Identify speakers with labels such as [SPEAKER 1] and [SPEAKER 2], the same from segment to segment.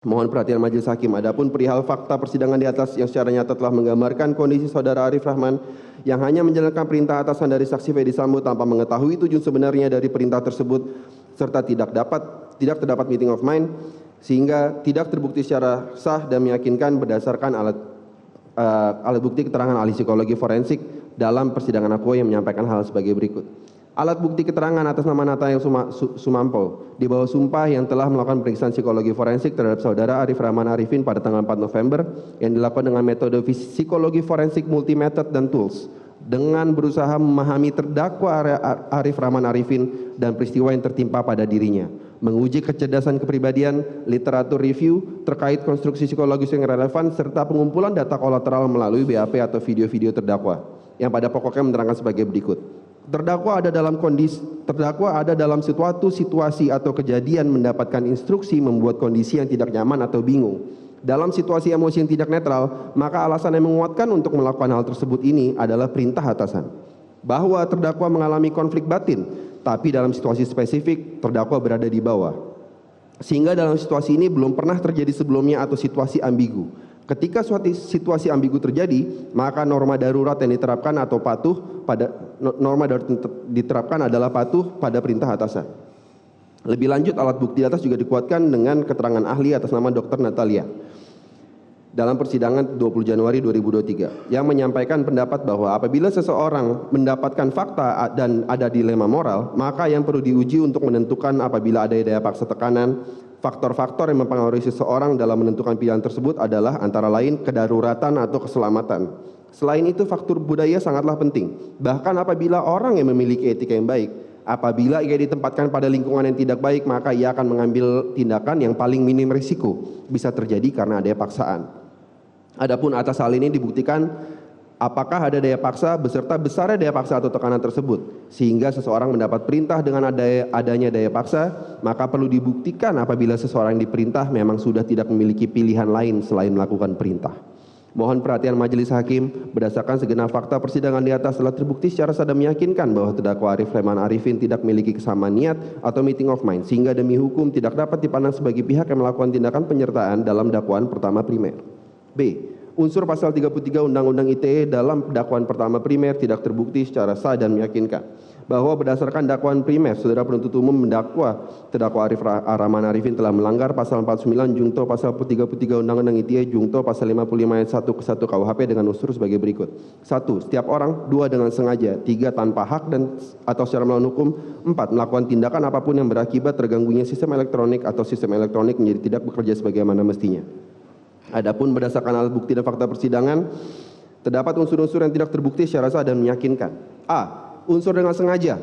[SPEAKER 1] Mohon perhatian Majelis Hakim. Adapun perihal fakta persidangan di atas yang secara nyata telah menggambarkan kondisi saudara Arif Rahman yang hanya menjalankan perintah atasan dari saksi Ferdy Sambo tanpa mengetahui tujuan sebenarnya dari perintah tersebut serta tidak terdapat meeting of mind sehingga tidak terbukti secara sah dan meyakinkan berdasarkan alat bukti keterangan ahli psikologi forensik dalam persidangan aku yang menyampaikan hal sebagai berikut. Alat bukti keterangan atas nama Nathaniel Sumampo di bawah sumpah yang telah melakukan pemeriksaan psikologi forensik terhadap saudara Arif Rahman Arifin pada tanggal 4 November yang dilakukan dengan metode psikologi forensik multi method dan tools dengan berusaha memahami terdakwa Arif Rahman Arifin dan peristiwa yang tertimpa pada dirinya, menguji kecerdasan kepribadian, literatur review terkait konstruksi psikologis yang relevan serta pengumpulan data kolateral melalui BAP atau video-video terdakwa yang pada pokoknya menerangkan sebagai berikut. Terdakwa ada dalam suatu situasi atau kejadian mendapatkan instruksi membuat kondisi yang tidak nyaman atau bingung. Dalam situasi emosi yang tidak netral, maka alasan yang menguatkan untuk melakukan hal tersebut ini adalah perintah atasan. Bahwa terdakwa mengalami konflik batin, tapi dalam situasi spesifik, terdakwa berada di bawah. Sehingga dalam situasi ini belum pernah terjadi sebelumnya atau situasi ambigu. Ketika suatu situasi ambigu terjadi, maka norma darurat yang diterapkan atau diterapkan adalah patuh pada perintah atasan. Lebih lanjut, alat bukti atas juga dikuatkan dengan keterangan ahli atas nama Dr. Natalia dalam persidangan 20 Januari 2023 yang menyampaikan pendapat bahwa apabila seseorang mendapatkan fakta dan ada dilema moral, maka yang perlu diuji untuk menentukan apabila ada daya paksa tekanan. Faktor-faktor yang mempengaruhi seseorang dalam menentukan pilihan tersebut adalah antara lain kedaruratan atau keselamatan. Selain itu, faktor budaya sangatlah penting. Bahkan apabila orang yang memiliki etika yang baik, apabila ia ditempatkan pada lingkungan yang tidak baik, maka ia akan mengambil tindakan yang paling minim risiko. Bisa terjadi karena adanya paksaan. Adapun atas hal ini dibuktikan apakah ada daya paksa beserta besarnya daya paksa atau tekanan tersebut sehingga seseorang mendapat perintah dengan adanya daya paksa, maka perlu dibuktikan apabila seseorang yang diperintah memang sudah tidak memiliki pilihan lain selain melakukan perintah. Mohon perhatian Majelis Hakim, berdasarkan segenap fakta persidangan di atas telah terbukti secara sah dan meyakinkan bahwa terdakwa Arif Rahman Arifin tidak memiliki kesamaan niat atau meeting of mind sehingga demi hukum tidak dapat dipandang sebagai pihak yang melakukan tindakan penyertaan dalam dakwaan pertama primer. B. Unsur pasal 33 Undang-Undang ITE dalam dakwaan pertama primer tidak terbukti secara sah dan meyakinkan bahwa berdasarkan dakwaan primer, saudara penuntut umum mendakwa terdakwa Arif Rahman Arifin telah melanggar pasal 49 jungto pasal 33 Undang-Undang ITE jungto pasal 55 ayat 1 ke 1 KUHP dengan unsur sebagai berikut. 1. Setiap orang. 2. Dengan sengaja. 3. Tanpa hak dan atau secara melawan hukum. 4. Melakukan tindakan apapun yang berakibat terganggunya sistem elektronik atau sistem elektronik menjadi tidak bekerja sebagaimana mestinya. Adapun berdasarkan alat bukti dan fakta persidangan, terdapat unsur-unsur yang tidak terbukti secara sah dan meyakinkan. A. Unsur dengan sengaja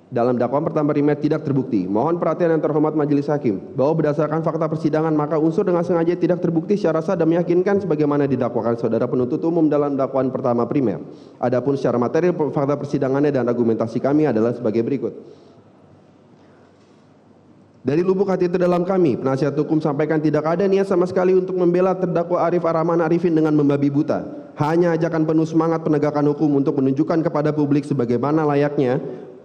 [SPEAKER 1] dalam dakwaan pertama primer tidak terbukti. Mohon perhatian yang terhormat Majelis Hakim bahwa berdasarkan fakta persidangan maka unsur dengan sengaja tidak terbukti secara sah dan meyakinkan sebagaimana didakwakan saudara penuntut umum dalam dakwaan pertama primer. Adapun secara materi fakta persidangannya dan argumentasi kami adalah sebagai berikut. Dari lubuk hati terdalam kami, penasihat hukum sampaikan tidak ada niat sama sekali untuk membela terdakwa Arif Rahman Arifin dengan membabi buta. Hanya ajakan penuh semangat penegakan hukum untuk menunjukkan kepada publik sebagaimana layaknya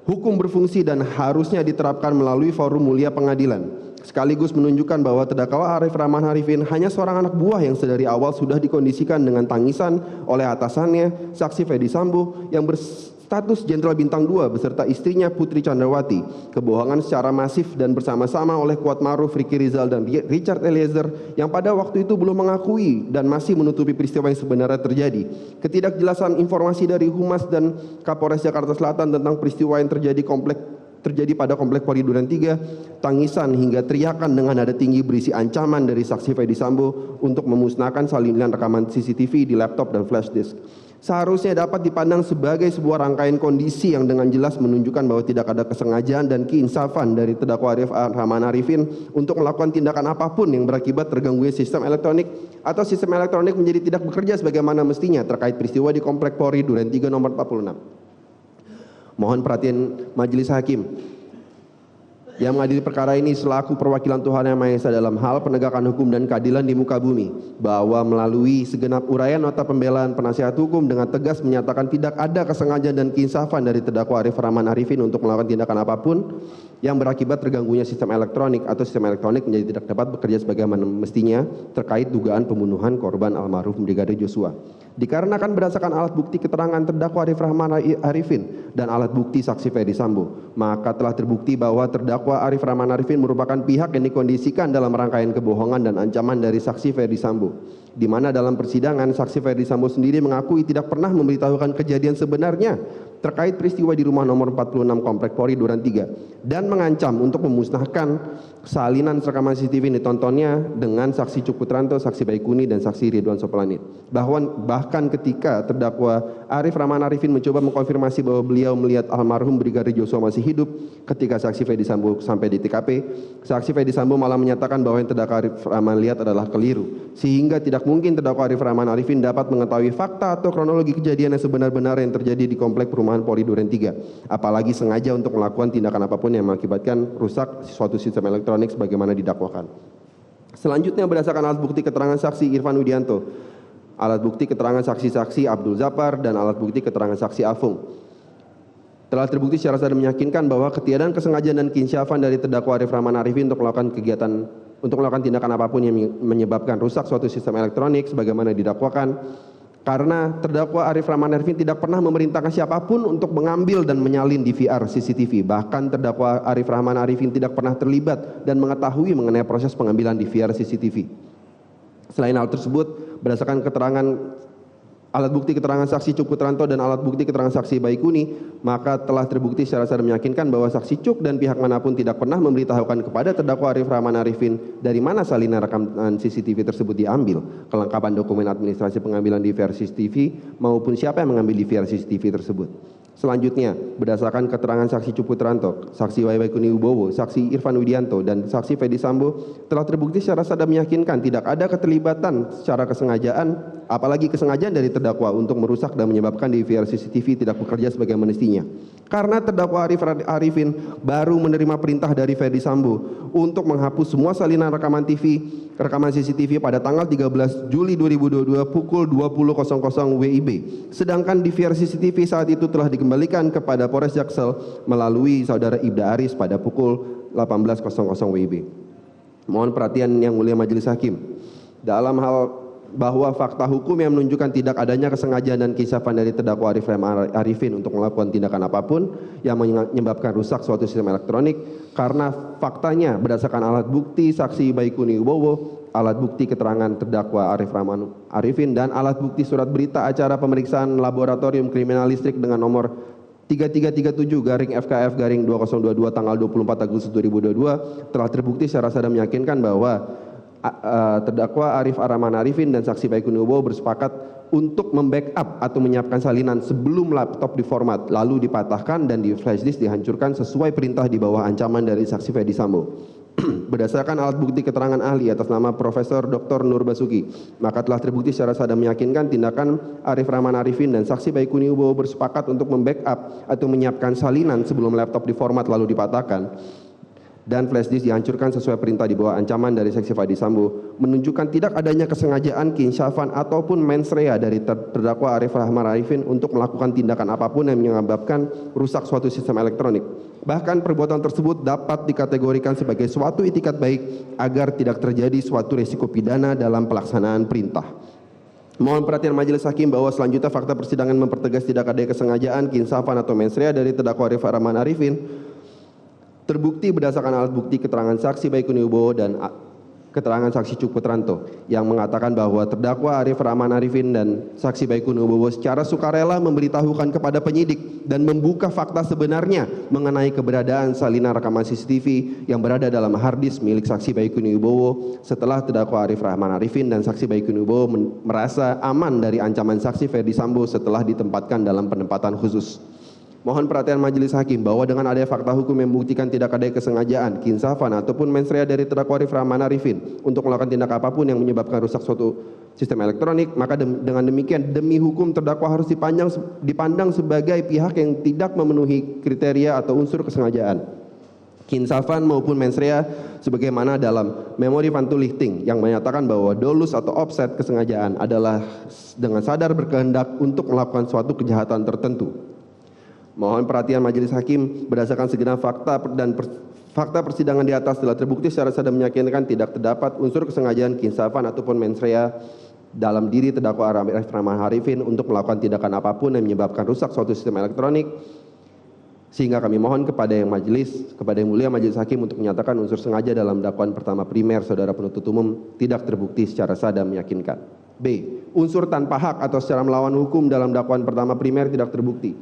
[SPEAKER 1] hukum berfungsi dan harusnya diterapkan melalui forum mulia pengadilan. Sekaligus menunjukkan bahwa terdakwa Arif Rahman Arifin hanya seorang anak buah yang sedari awal sudah dikondisikan dengan tangisan oleh atasannya, saksi Ferdy Sambo yang status Jenderal Bintang 2 beserta istrinya Putri Chandrawati, kebohongan secara masif dan bersama-sama oleh Kuatmaruf, Ricky Rizal dan Richard Eliezer yang pada waktu itu belum mengakui dan masih menutupi peristiwa yang sebenarnya terjadi. Ketidakjelasan informasi dari Humas dan Kapolres Jakarta Selatan tentang peristiwa yang terjadi pada Komplek Polri Duren 3, tangisan hingga teriakan dengan nada tinggi berisi ancaman dari saksi Ferdy Sambo untuk memusnahkan salinan rekaman CCTV di laptop dan flash disk. Seharusnya dapat dipandang sebagai sebuah rangkaian kondisi yang dengan jelas menunjukkan bahwa tidak ada kesengajaan dan keinsafan dari terdakwa Arif Rahman Arifin untuk melakukan tindakan apapun yang berakibat terganggunya sistem elektronik atau sistem elektronik menjadi tidak bekerja sebagaimana mestinya terkait peristiwa di Komplek Polri Duren 3 nomor 46. Mohon perhatian Majelis Hakim. yang mengadili perkara ini selaku perwakilan Tuhan Yang Maha Esa dalam hal penegakan hukum dan keadilan di muka bumi, bahwa melalui segenap uraian nota pembelaan penasihat hukum dengan tegas menyatakan tidak ada kesengajaan dan keinsafan dari terdakwa Arif Rahman Arifin untuk melakukan tindakan apapun yang berakibat terganggunya sistem elektronik atau sistem elektronik menjadi tidak dapat bekerja sebagaimana mestinya terkait dugaan pembunuhan korban almarhum Brigadir Joshua. Dikarenakan berdasarkan alat bukti keterangan terdakwa Arif Rahman Arifin dan alat bukti saksi Ferdi Sambo, maka telah terbukti bahwa terdakwa Arif Rahman Arifin merupakan pihak yang dikondisikan dalam rangkaian kebohongan dan ancaman dari saksi Ferdi Sambo, di mana dalam persidangan saksi Ferdi Sambo sendiri mengakui tidak pernah memberitahukan kejadian sebenarnya terkait peristiwa di rumah nomor 46 Komplek Polri Duren 3 dan mengancam untuk memusnahkan salinan rekaman CCTV yang ditontonnya dengan saksi Cuk Putranto, saksi Baikuni dan saksi Ridwan Soplanit. Bahkan ketika terdakwa Arif Rahman Arifin mencoba mengkonfirmasi bahwa beliau melihat almarhum Brigadir Joshua masih hidup ketika saksi Ferdi Sambo sampai di TKP, saksi Ferdi Sambo malah menyatakan bahwa yang terdakwa Arif Rahman lihat adalah keliru, sehingga tidak mungkin terdakwa Arif Rahman Arifin dapat mengetahui fakta atau kronologi kejadian yang sebenar-benar yang terjadi di Komplek Perumahan Polri Duren 3, apalagi sengaja untuk melakukan tindakan apapun yang mengakibatkan rusak suatu sistem elektronik sebagaimana didakwakan. Selanjutnya berdasarkan alat bukti keterangan saksi Irfan Widianto, alat bukti keterangan saksi-saksi Abdul Zapar dan alat bukti keterangan saksi Afung, telah terbukti secara sadar meyakinkan bahwa ketiadaan kesengajaan dan keinsyafan dari terdakwa Arif Rahman Arifin untuk melakukan tindakan apapun yang menyebabkan rusak suatu sistem elektronik sebagaimana didakwakan, karena terdakwa Arif Rahman Arifin tidak pernah memerintahkan siapapun untuk mengambil dan menyalin DVR CCTV. Bahkan terdakwa Arif Rahman Arifin tidak pernah terlibat dan mengetahui mengenai proses pengambilan DVR CCTV. Selain hal tersebut, berdasarkan keterangan alat bukti keterangan saksi Cuk Putranto dan alat bukti keterangan saksi Baikuni, maka telah terbukti secara sadar meyakinkan bahwa saksi Cuk dan pihak manapun tidak pernah memberitahukan kepada terdakwa Arif Rahman Arifin dari mana salinan rekaman CCTV tersebut diambil, kelengkapan dokumen administrasi pengambilan DVR CCTV, maupun siapa yang mengambil DVR CCTV tersebut. Selanjutnya, berdasarkan keterangan saksi Cuk Putranto, saksi Baikuni Wibowo, saksi Irfan Widianto, dan saksi Ferdi Sambo, telah terbukti secara sadar meyakinkan tidak ada keterlibatan secara kesengajaan, apalagi kesengajaan dari terdakwa untuk merusak dan menyebabkan DVR CCTV tidak bekerja sebagai mestinya. Karena terdakwa Arif Arifin baru menerima perintah dari Ferdi Sambo untuk menghapus semua salinan rekaman CCTV pada tanggal 13 Juli 2022 pukul 20.00 WIB. Sedangkan DVR CCTV saat itu telah dikembalikan kepada Polres Jaksel melalui saudara Ibda Aris pada pukul 18.00 WIB. Mohon perhatian yang mulia majelis hakim. Dalam hal bahwa fakta hukum yang menunjukkan tidak adanya kesengajaan dan keinsafan dari terdakwa Arif Rahman Arifin untuk melakukan tindakan apapun yang menyebabkan rusak suatu sistem elektronik, karena faktanya berdasarkan alat bukti saksi Baikuni Wibowo, alat bukti keterangan terdakwa Arif Rahman Arifin, dan alat bukti surat berita acara pemeriksaan laboratorium kriminalistik dengan nomor 3337-FKF-2022 tanggal 24 Agustus 2022 telah terbukti secara sadar meyakinkan bahwa terdakwa Arif Rahman Arifin dan saksi Baikuni Wibowo bersepakat untuk membackup atau menyiapkan salinan sebelum laptop diformat lalu dipatahkan dan di flash disk dihancurkan sesuai perintah di bawah ancaman dari saksi Ferdi Sambo. Berdasarkan alat bukti keterangan ahli atas nama Profesor Dr. Nur Basuki, maka telah terbukti secara sadar meyakinkan tindakan Arif Rahman Arifin dan saksi Baikuni Wibowo bersepakat untuk membackup atau menyiapkan salinan sebelum laptop diformat lalu dipatahkan dan flash disk dihancurkan sesuai perintah di bawah ancaman dari saksi Ferdi Sambo, menunjukkan tidak adanya kesengajaan, keinsyafan ataupun mens rea dari terdakwa Arif Rahman Arifin untuk melakukan tindakan apapun yang menyebabkan rusak suatu sistem elektronik. Bahkan perbuatan tersebut dapat dikategorikan sebagai suatu itikat baik agar tidak terjadi suatu risiko pidana dalam pelaksanaan perintah. Mohon perhatian majelis hakim bahwa selanjutnya fakta persidangan mempertegas tidak adanya kesengajaan, keinsafan atau mens rea dari terdakwa Arif Rahman Arifin terbukti berdasarkan alat bukti keterangan saksi Baikuni Wibowo dan keterangan saksi Cuk Putranto yang mengatakan bahwa terdakwa Arif Rahman Arifin dan saksi Baikuni Wibowo secara sukarela memberitahukan kepada penyidik dan membuka fakta sebenarnya mengenai keberadaan salinan rekaman CCTV yang berada dalam harddisk milik saksi Baikuni Wibowo setelah terdakwa Arif Rahman Arifin dan saksi Baikuni Wibowo merasa aman dari ancaman saksi Ferdi Sambo setelah ditempatkan dalam penempatan khusus. Mohon perhatian majelis hakim bahwa dengan adanya fakta hukum yang membuktikan tidak adanya kesengajaan, keinsafan ataupun mens rea dari terdakwa Arif Rahman Arifin untuk melakukan tindak apapun yang menyebabkan rusak suatu sistem elektronik, maka dengan demikian demi hukum terdakwa harus dipandang sebagai pihak yang tidak memenuhi kriteria atau unsur kesengajaan. Kinsafan maupun mens rea sebagaimana dalam memori van Toelichting yang menyatakan bahwa dolus atau offset kesengajaan adalah dengan sadar berkehendak untuk melakukan suatu kejahatan tertentu. Mohon perhatian majelis hakim, berdasarkan segenap fakta dan fakta persidangan di atas telah terbukti secara sadar meyakinkan tidak terdapat unsur kesengajaan kinsafan ataupun mens rea dalam diri terdakwa Arif Rahman Arifin untuk melakukan tindakan apapun yang menyebabkan rusak suatu sistem elektronik, sehingga kami mohon kepada yang mulia majelis hakim untuk menyatakan unsur sengaja dalam dakwaan pertama primer saudara penuntut umum tidak terbukti secara sadar meyakinkan. B. Unsur tanpa hak atau secara melawan hukum dalam dakwaan pertama primer tidak terbukti.